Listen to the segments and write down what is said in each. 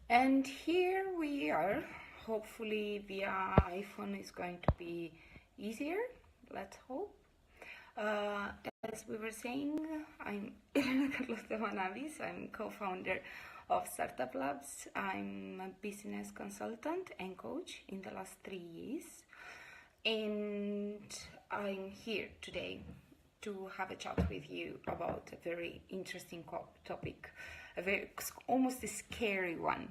And here we are. Hopefully via iPhone is going to be easier. Let's hope. Uh, as we were saying, I'm Elena Carlotta Manavis. I'm co-founder of Startup Labs. I'm a business consultant and coach in the last 3 years. And I'm here today to have a chat with you about a very interesting topic, almost a scary one,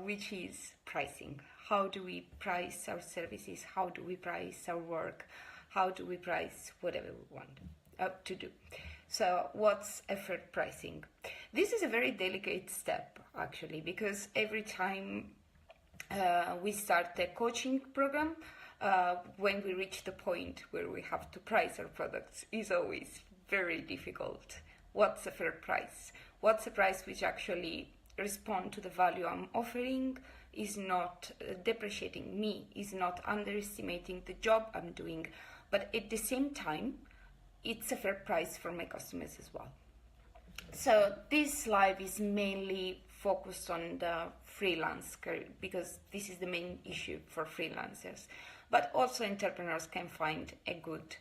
which is pricing. How do we price our services? How do we price our work? How do we price whatever we want to do? So what's effort pricing? This is a very delicate step, actually, because every time we start a coaching program, when we reach the point where we have to price our products, is always very difficult. What's a fair price? What's a price which actually responds to the value I'm offering, is not depreciating me, is not underestimating the job I'm doing, but at the same time, it's a fair price for my customers as well. So this live is mainly focused on the freelance career because this is the main issue for freelancers. But also entrepreneurs can find a good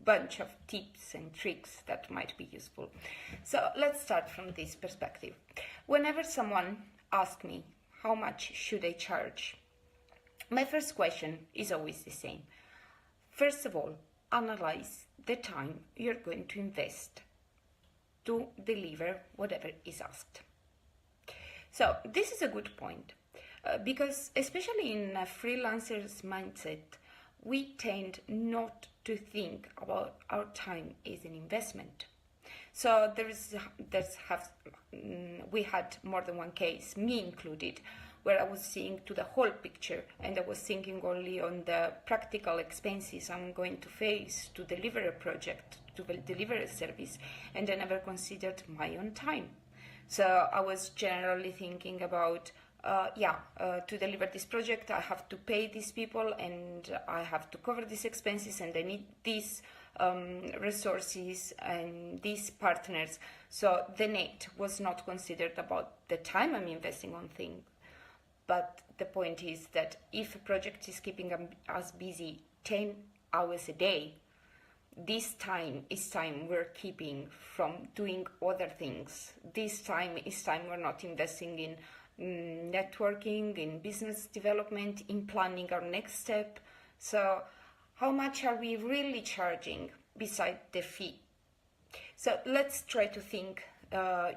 bunch of tips and tricks that might be useful. So let's start from this perspective. Whenever someone asks me, how much should I charge? My first question is always the same. First of all, analyze the time you're going to invest to deliver whatever is asked. So this is a good point because especially in a freelancer's mindset, we tend not to think about our time as an investment. So we had more than one case, me included, where I was seeing to the whole picture and I was thinking only on the practical expenses I'm going to face to deliver a project, to deliver a service, and I never considered my own time. So I was generally thinking about, to deliver this project, I have to pay these people and I have to cover these expenses and I need these resources and these partners. So the net was not considered about the time I'm investing on things. But the point is that if a project is keeping us busy 10 hours a day, this time is time we're keeping from doing other things. This time is time we're not investing in networking, in business development, in planning our next step. So how much are we really charging beside the fee? So let's try to think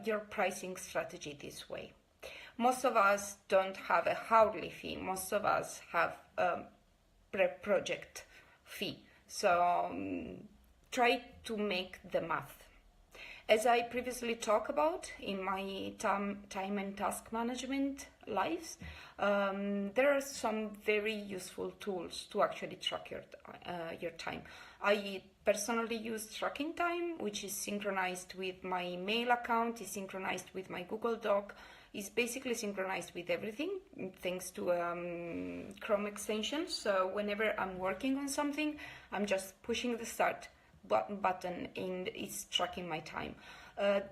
your pricing strategy this way. Most of us don't have a hourly fee. Most of us have a per-project fee. So try to make the math. As I previously talked about in my time and task management lives, there are some very useful tools to actually track your time. I personally use Tracking Time, which is synchronized with my mail account, is synchronized with my Google Doc, is basically synchronized with everything thanks to Chrome extension. So whenever I'm working on something, I'm just pushing the start button and it's tracking my time.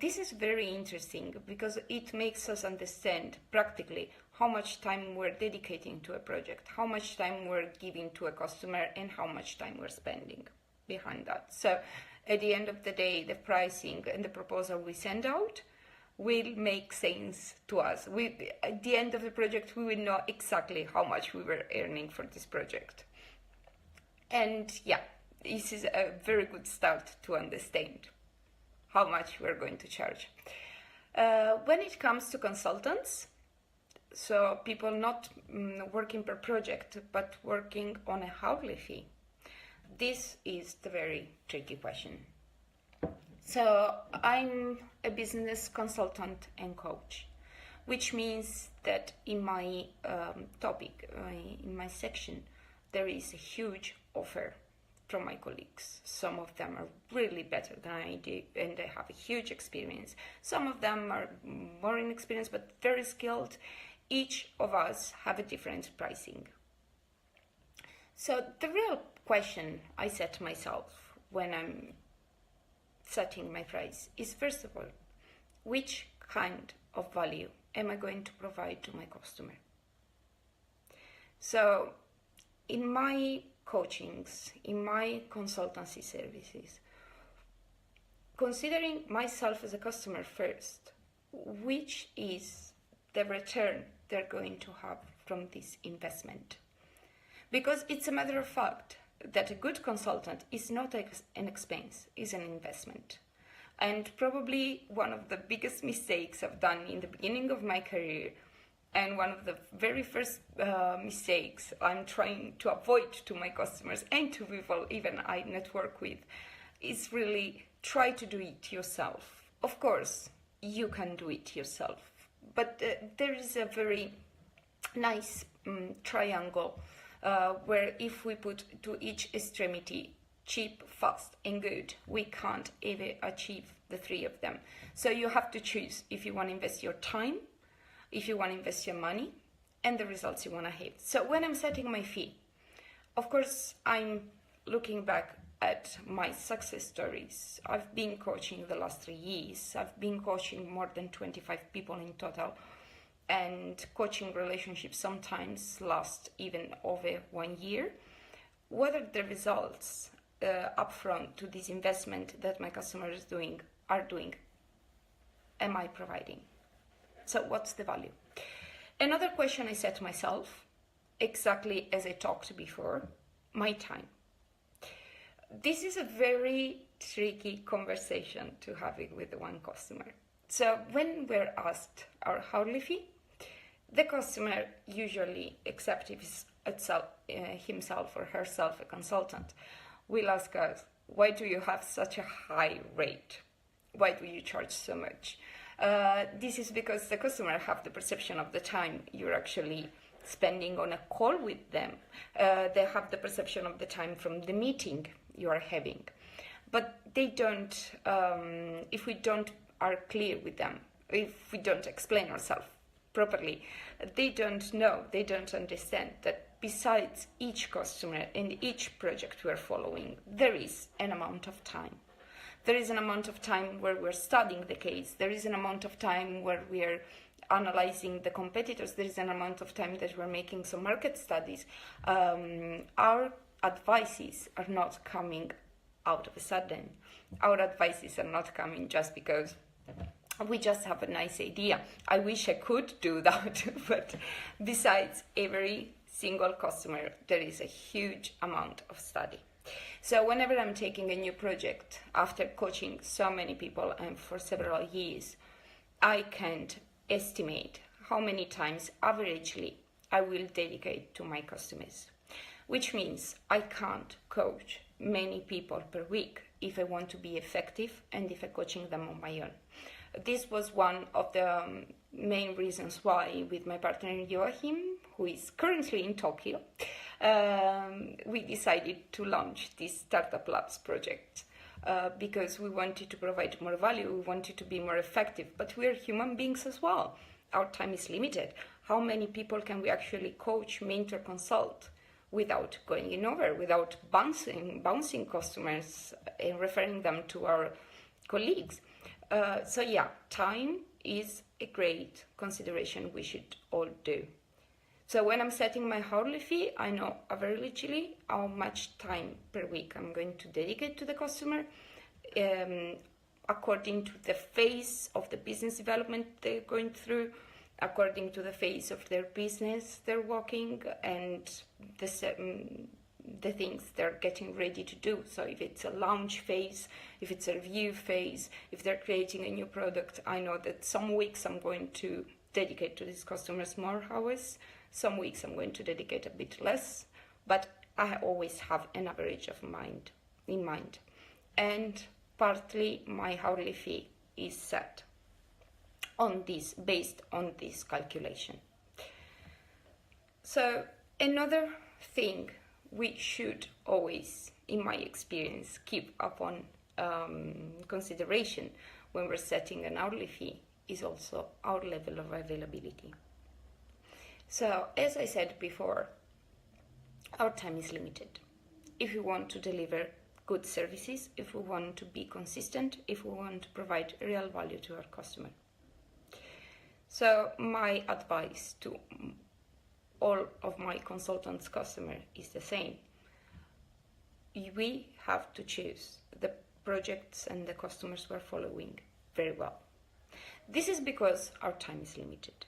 This is very interesting because it makes us understand practically how much time we're dedicating to a project, how much time we're giving to a customer, and how much time we're spending behind that. So at the end of the day, the pricing and the proposal we send out will make sense to us. At the end of the project, we will know exactly how much we were earning for this project. And yeah, this is a very good start to understand how much we're going to charge. When it comes to consultants, so people not working per project, but working on a hourly fee, this is the very tricky question. So I'm a business consultant and coach, which means that in my topic, in my section, there is a huge offer from my colleagues. Some of them are really better than I do and they have a huge experience. Some of them are more inexperienced but very skilled. Each of us have a different pricing. So the real question I set myself when I'm setting my price is, first of all, which kind of value am I going to provide to my customer? So in my coachings, in my consultancy services, considering myself as a customer first, which is the return they're going to have from this investment? Because it's a matter of fact that a good consultant is not an expense, is an investment. And probably one of the biggest mistakes I've done in the beginning of my career, and one of the very first mistakes I'm trying to avoid to my customers and to people even I network with, is really try to do it yourself. Of course, you can do it yourself, but there is a very nice triangle where if we put to each extremity cheap, fast, and good, we can't ever achieve the three of them. So you have to choose if you want to invest your time, if you want to invest your money, and the results you want to have. So when I'm setting my fee, of course, I'm looking back at my success stories. I've been coaching the last 3 years. I've been coaching more than 25 people in total, and coaching relationships sometimes last even over 1 year. What are the results upfront to this investment that my customers are doing? Am I providing? So what's the value? Another question I set myself, exactly as I talked before, my time. This is a very tricky conversation to have it with one customer. So when we're asked our hourly fee, the customer usually accepts himself or herself, a consultant, will ask us, why do you have such a high rate? Why do you charge so much? This is because the customer have the perception of the time you're actually spending on a call with them. They have the perception of the time from the meeting you are having. But they don't, if we don't are clear with them, if we don't explain ourselves properly, they don't know, they don't understand that besides each customer and each project we're following, there is an amount of time. There is an amount of time where we're studying the case. There is an amount of time where we're analyzing the competitors. There is an amount of time that we're making some market studies. Our advices are not coming out of a sudden. Our advices are not coming just because we just have a nice idea. I wish I could do that, but besides every single customer, there is a huge amount of study. So whenever I'm taking a new project, after coaching so many people and for several years, I can't estimate how many times averagely I will dedicate to my customers, which means I can't coach many people per week if I want to be effective and if I'm coaching them on my own. This was one of the main reasons why, with my partner Joachim, who is currently in Tokyo, we decided to launch this Startup Labs project because we wanted to provide more value, we wanted to be more effective, but we're human beings as well. Our time is limited. How many people can we actually coach, mentor, consult without going in over, without bouncing customers and referring them to our colleagues? So yeah, time is a great consideration we should all do. So when I'm setting my hourly fee, I know averagely how much time per week I'm going to dedicate to the customer according to the phase of the business development they're going through, according to the phase of their business they're working, and the things they're getting ready to do. So if it's a launch phase, if it's a review phase, if they're creating a new product, I know that some weeks I'm going to dedicate to these customers more hours, some weeks I'm going to dedicate a bit less, but I always have an average in mind. And partly my hourly fee is set based on this calculation. So another thing we should always, in my experience, keep upon consideration when we're setting an hourly fee is also our level of availability. So, as I said before, our time is limited. If we want to deliver good services, if we want to be consistent, if we want to provide real value to our customer. So my advice to all of my consultants' customers is the same. We have to choose the projects and the customers we're following very well. This is because our time is limited,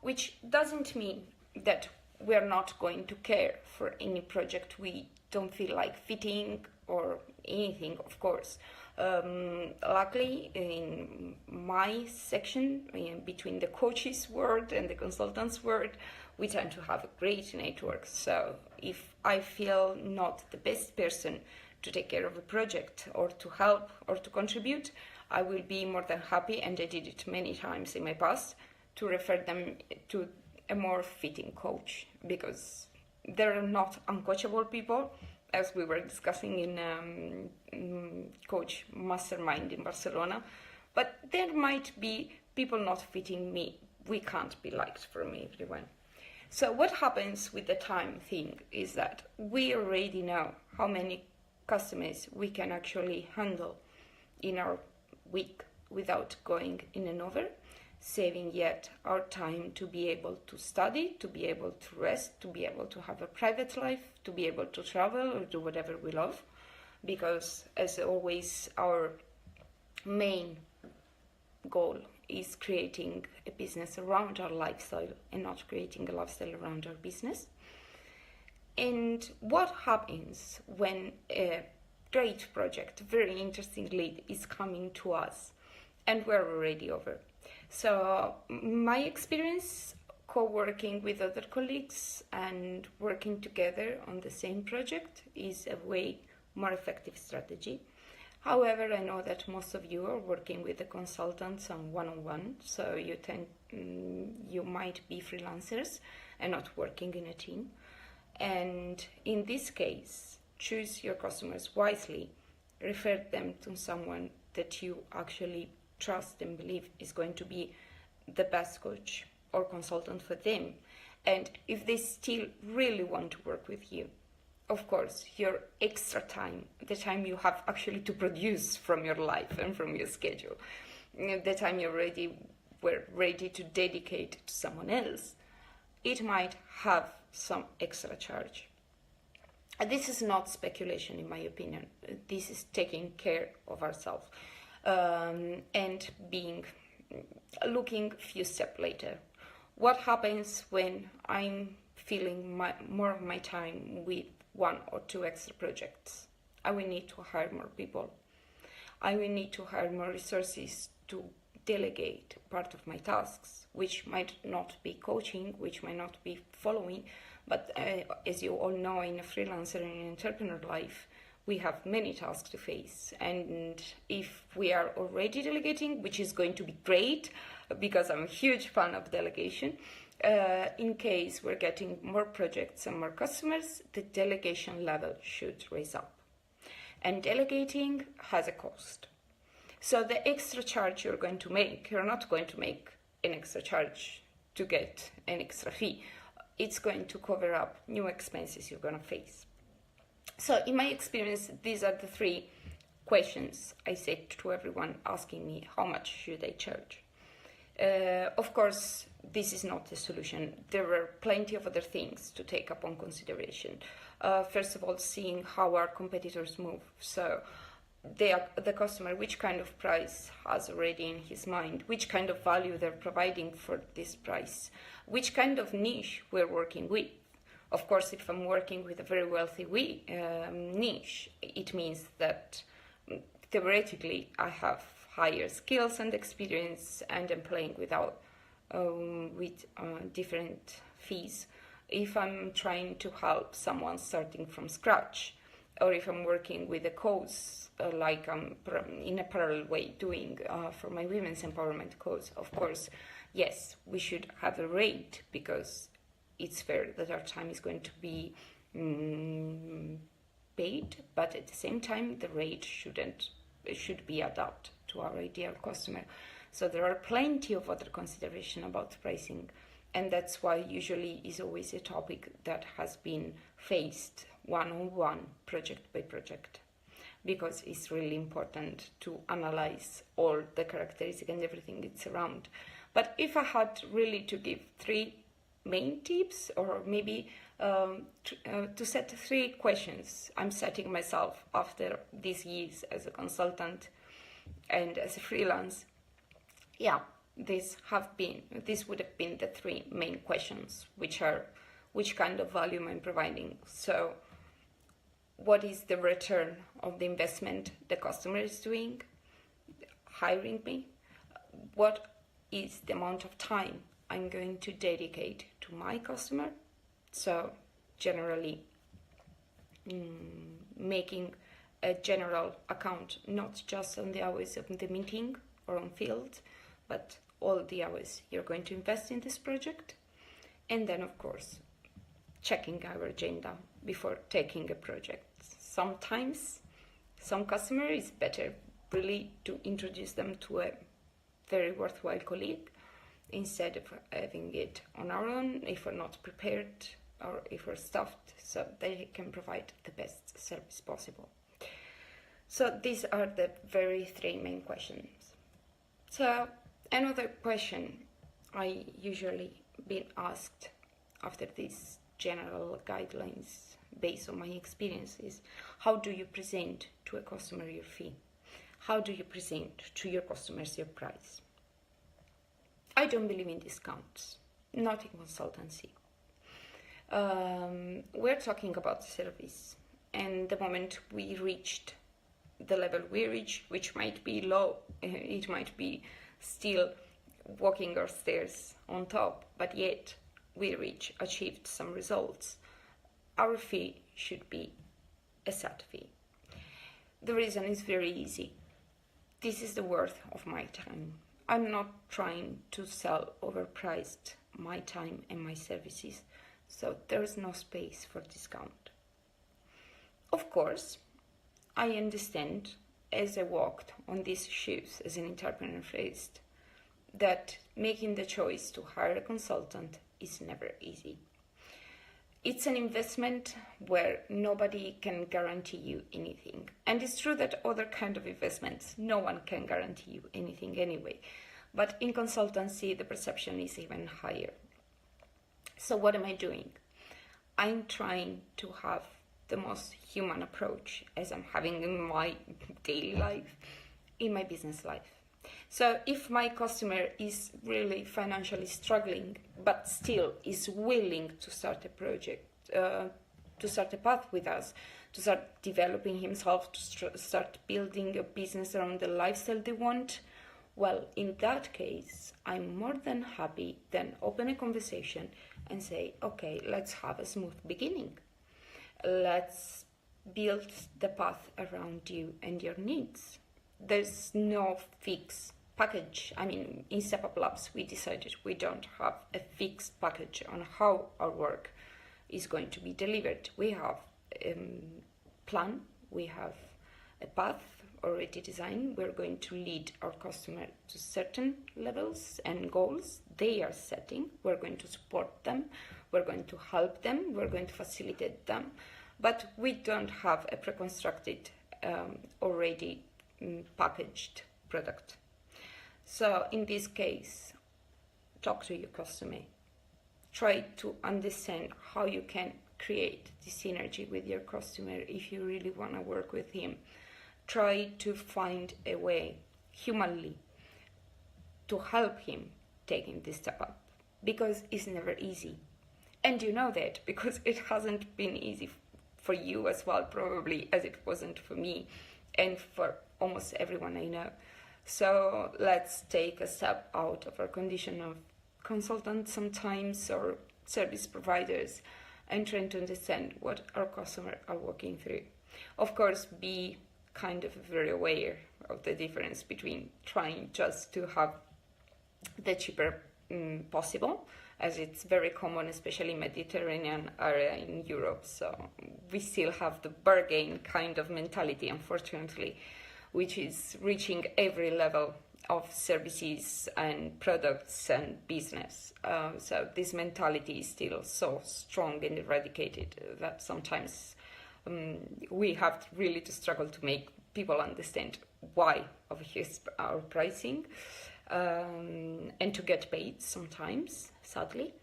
which doesn't mean that we're not going to care for any project we don't feel like fitting or anything, of course. Luckily, in my section, between the coaches world and the consultants world, we tend to have a great network. So if I feel not the best person to take care of a project or to help or to contribute, I will be more than happy, and I did it many times in my past, to refer them to a more fitting coach, because there are not uncoachable people, as we were discussing in Coach Mastermind in Barcelona, but there might be people not fitting me. We can't be liked from everyone. So what happens with the time thing is that we already know how many customers we can actually handle in our week without going in and over, saving yet our time to be able to study, to be able to rest, to be able to have a private life, to be able to travel or do whatever we love. Because as always, our main goal is creating a business around our lifestyle and not creating a lifestyle around our business. And what happens when a great project, very interesting lead, is coming to us and we're already over? So my experience co-working with other colleagues and working together on the same project is a way more effective strategy. However, I know that most of you are working with the consultants on one-on-one, so you might be freelancers and not working in a team. And in this case, choose your customers wisely, refer them to someone that you actually trust and believe is going to be the best coach or consultant for them. And if they still really want to work with you, of course, your extra time, the time you have actually to produce from your life and from your schedule, the time you were ready to dedicate to someone else, it might have some extra charge. This is not speculation, in my opinion. This is taking care of ourselves and looking a few steps later. What happens when I'm filling more of my time with one or two extra projects? I will need to hire more people. I will need to hire more resources to delegate part of my tasks, which might not be coaching, which might not be following, but as you all know, in a freelancer and entrepreneur life, we have many tasks to face. And if we are already delegating, which is going to be great, because I'm a huge fan of delegation, in case we're getting more projects and more customers, the delegation level should raise up. And delegating has a cost. So the extra charge you're not going to make an extra charge to get an extra fee. It's going to cover up new expenses you're going to face. So in my experience, these are the three questions I said to everyone asking me, how much should I charge? Of course, this is not the solution. There are plenty of other things to take upon consideration. First of all, seeing how our competitors move. So the customer, which kind of price has already in his mind, which kind of value they're providing for this price, which kind of niche we're working with. Of course, if I'm working with a very wealthy niche, it means that theoretically I have higher skills and experience and I'm playing with different fees. If I'm trying to help someone starting from scratch, or if I'm working with a cause, like I'm in a parallel way doing for my women's empowerment cause, of course, yes, we should have a rate, because it's fair that our time is going to be paid, but at the same time, the rate should be adapted to our ideal customer. So there are plenty of other consideration about pricing, and that's why usually is always a topic that has been faced one-on-one, project by project. because it's really important to analyze all the characteristics and everything that's around. But if I had really to give 3 main tips, or maybe to set 3 questions I'm setting myself after these years as a consultant and as a freelance, these would have been the 3 main questions, which are: which kind of value I'm providing? So what is the return of the investment the customer is doing, hiring me? What is the amount of time I'm going to dedicate to my customer? So generally making a general account, not just on the hours of the meeting or on field, but all the hours you're going to invest in this project. And then, of course, checking our agenda before taking a project. Sometimes some customer is better really to introduce them to a very worthwhile colleague instead of having it on our own if we're not prepared or if we're stuffed, so they can provide the best service possible. So these are the very 3 main questions. So another question I usually been asked after these general guidelines based on my experiences: how do you present to a customer your fee? How do you present to your customers your price? I don't believe in discounts, not in consultancy. We're talking about service, and the moment we reached the level we reached, which might be low, it might be still walking our stairs on top, but yet we achieved some results, our fee should be a set fee. The reason is very easy. This is the worth of my time. I'm not trying to sell overpriced my time and my services, so there is no space for discount. Of course, I understand, as I walked on these shoes as an entrepreneur first, that making the choice to hire a consultant is never easy. It's an investment where nobody can guarantee you anything. And it's true that other kind of investments, no one can guarantee you anything anyway. But in consultancy, the perception is even higher. So what am I doing? I'm trying to have the most human approach, as I'm having in my daily life, in my business life. So if my customer is really financially struggling, but still is willing to start a project, to start a path with us, to start developing himself, to start building a business around the lifestyle they want, well, in that case, I'm more than happy then open a conversation and say, okay, let's have a smooth beginning. Let's build the path around you and your needs. There's no fixed package. I mean, in StepUpLabs, we decided we don't have a fixed package on how our work is going to be delivered. We have a plan, we have a path already designed. We're going to lead our customer to certain levels and goals they are setting. We're going to support them. We're going to help them. We're going to facilitate them. But we don't have a pre-constructed, already packaged product. So in this case, talk to your customer. Try to understand how you can create this synergy with your customer if you really want to work with him. Try to find a way, humanly, to help him taking this step up, because it's never easy. And you know that because it hasn't been easy for you as well, probably, as it wasn't for me and for almost everyone I know. So let's take a step out of our condition of consultants sometimes or service providers and trying to understand what our customers are working through. Of course, be kind of very aware of the difference between trying just to have the cheaper possible, as it's very common, especially in Mediterranean area in Europe. So we still have the bargain kind of mentality, unfortunately, which is reaching every level of services and products and business. So this mentality is still so strong and eradicated that sometimes We have really to struggle to make people understand why of our pricing, and to get paid sometimes, sadly.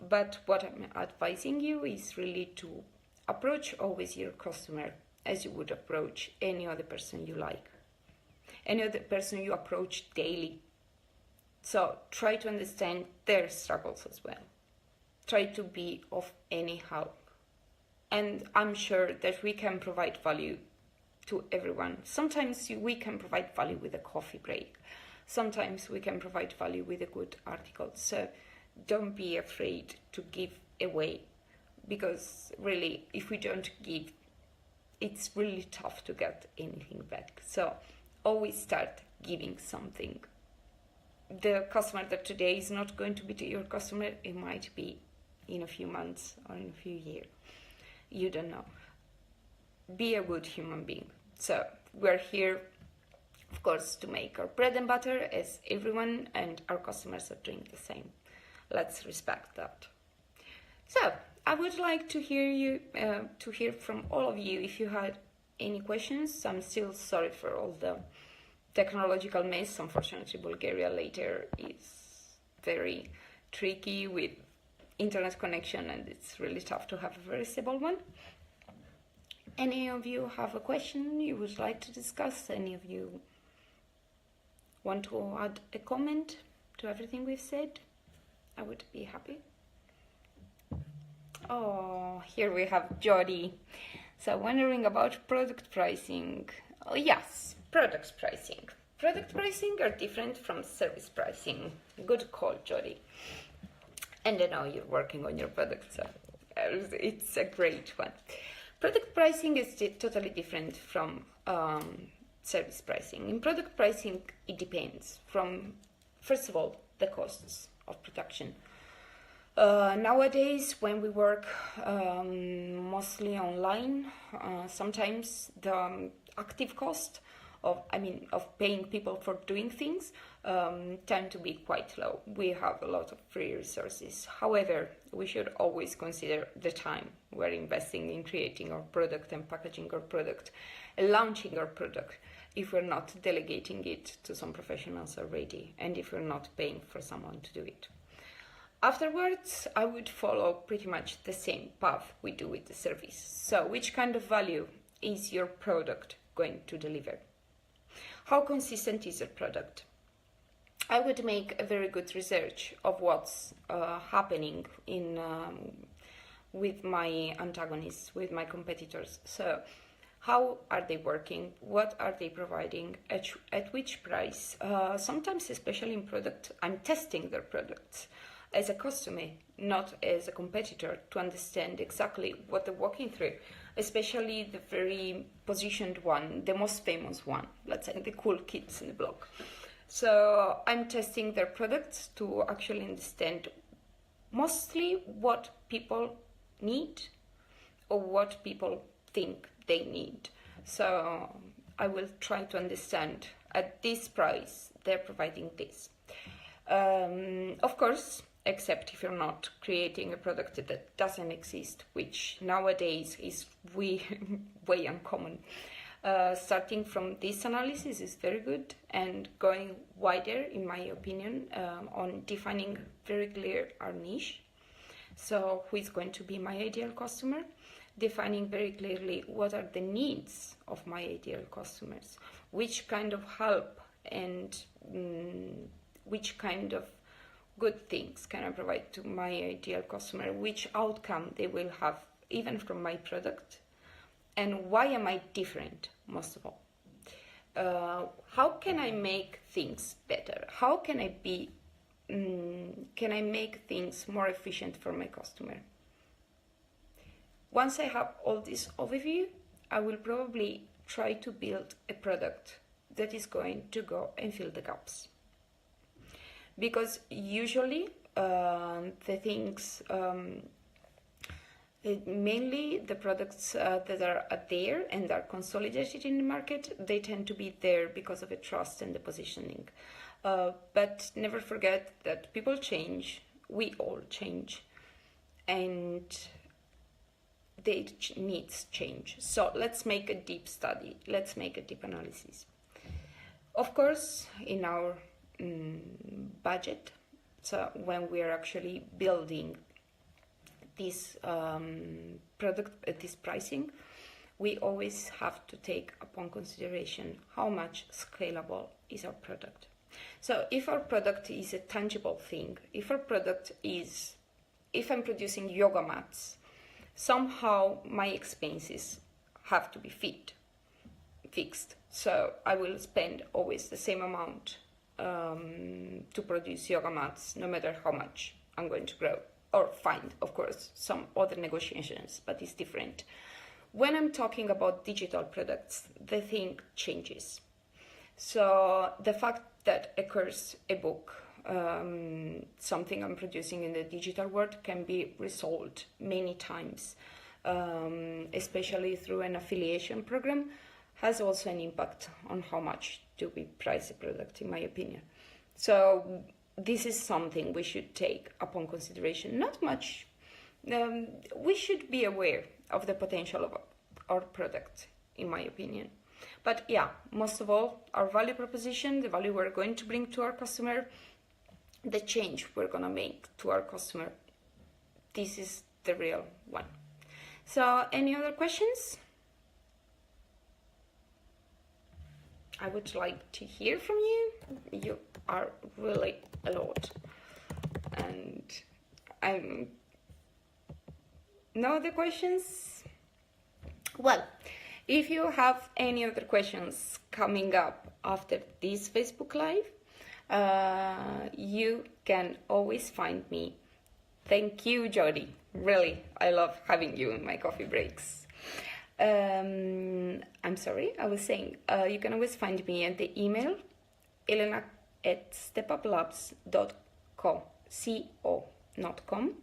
But what I'm advising you is really to approach always your customer as you would approach any other person you like, any other person you approach daily. So try to understand their struggles as well. Try to be of any help. And I'm sure that we can provide value to everyone. Sometimes we can provide value with a coffee break. Sometimes we can provide value with a good article. So don't be afraid to give away, because really, if we don't give, it's really tough to get anything back. So always start giving something. The customer that today is not going to be your customer, it might be in a few months or in a few years. You don't know. Be a good human being. So we're here, of course, to make our bread and butter as everyone, and our customers are doing the same. Let's respect that. So I would like to hear from all of you if you had any questions. I'm still sorry for all the technological mess. Unfortunately, Bulgaria later is very tricky with internet connection, and it's really tough to have a very stable one. Any of you have a question you would like to discuss? Any of you want to add a comment to everything we've said? I would be happy. Oh, here we have Jody. So wondering about product pricing. Oh yes, product pricing. Product pricing are different from service pricing. Good call, Jody. And I know you're working on your product, so it's a great one. Product pricing is totally different from service pricing. In product pricing, it depends from, first of all, the costs of production. Nowadays, when we work mostly online, sometimes the active cost of paying people for doing things tend to be quite low. We have a lot of free resources. However, we should always consider the time we're investing in creating our product and packaging our product and launching our product, if we're not delegating it to some professionals already, and if we're not paying for someone to do it. Afterwards, I would follow pretty much the same path we do with the service. So which kind of value is your product going to deliver? How consistent is your product? I would make a very good research of what's happening with my antagonists, with my competitors. So how are they working? What are they providing? At which price? Sometimes, especially in product, I'm testing their products as a customer, not as a competitor, to understand exactly what they're walking through, especially the very positioned one, the most famous one, let's say the cool kids in the block. So I'm testing their products to actually understand mostly what people need or what people think they need. So I will try to understand at this price they're providing this. Of course, except if you're not creating a product that doesn't exist, which nowadays is way uncommon. Starting from this analysis is very good, and going wider, in my opinion, on defining very clear our niche. So who is going to be my ideal customer? Defining very clearly what are the needs of my ideal customers, which kind of help and which kind of good things can I provide to my ideal customer, which outcome they will have even from my product, and why am I different, most of all. How can I make things better? How can I make things more efficient for my customer? Once I have all this overview, I will probably try to build a product that is going to go and fill the gaps. Because usually the things, mainly the products that are there and are consolidated in the market, they tend to be there because of the trust and the positioning. But never forget that people change, we all change, and their needs change. So let's make a deep study. Let's make a deep analysis. Of course, in our budget, so when we are actually building this product, this pricing, we always have to take upon consideration how much scalable is our product. So if our product is a tangible thing, if our product is, if I'm producing yoga mats, somehow my expenses have to be fixed. So I will spend always the same amount to produce yoga mats, no matter how much I'm going to grow, or find, of course, some other negotiations, but it's different. When I'm talking about digital products, the thing changes. So the fact that a course, a book, something I'm producing in the digital world can be resold many times, especially through an affiliation program, has also an impact on how much do we price a product, in my opinion. So this is something we should take upon consideration. Not much. We should be aware of the potential of our product, in my opinion. But yeah, most of all, our value proposition, the value we're going to bring to our customer, the change we're going to make to our customer, this is the real one. So any other questions? I would like to hear from you. You are really a lot. And no other questions? Well, if you have any other questions coming up after this Facebook Live, you can always find me. Thank you, Jody. Really, I love having you in my coffee breaks. I'm sorry, I was saying, you can always find me at the email, elena@StepUpLabs.co, not com.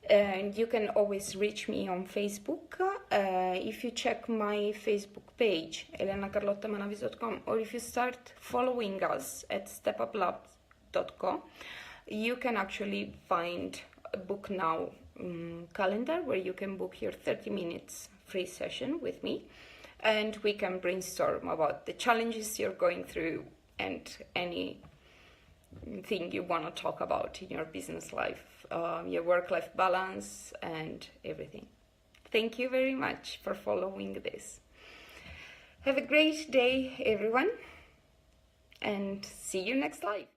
And you can always reach me on Facebook. If you check my Facebook page, elenacarlottamaanavis.com, or if you start following us at StepUpLabs.co, you can actually find a Book Now calendar where you can book your 30 minutes free session with me, and we can brainstorm about the challenges you're going through and anything you want to talk about in your business life, your work-life balance and everything. Thank you very much for following this. Have a great day, everyone, and see you next live.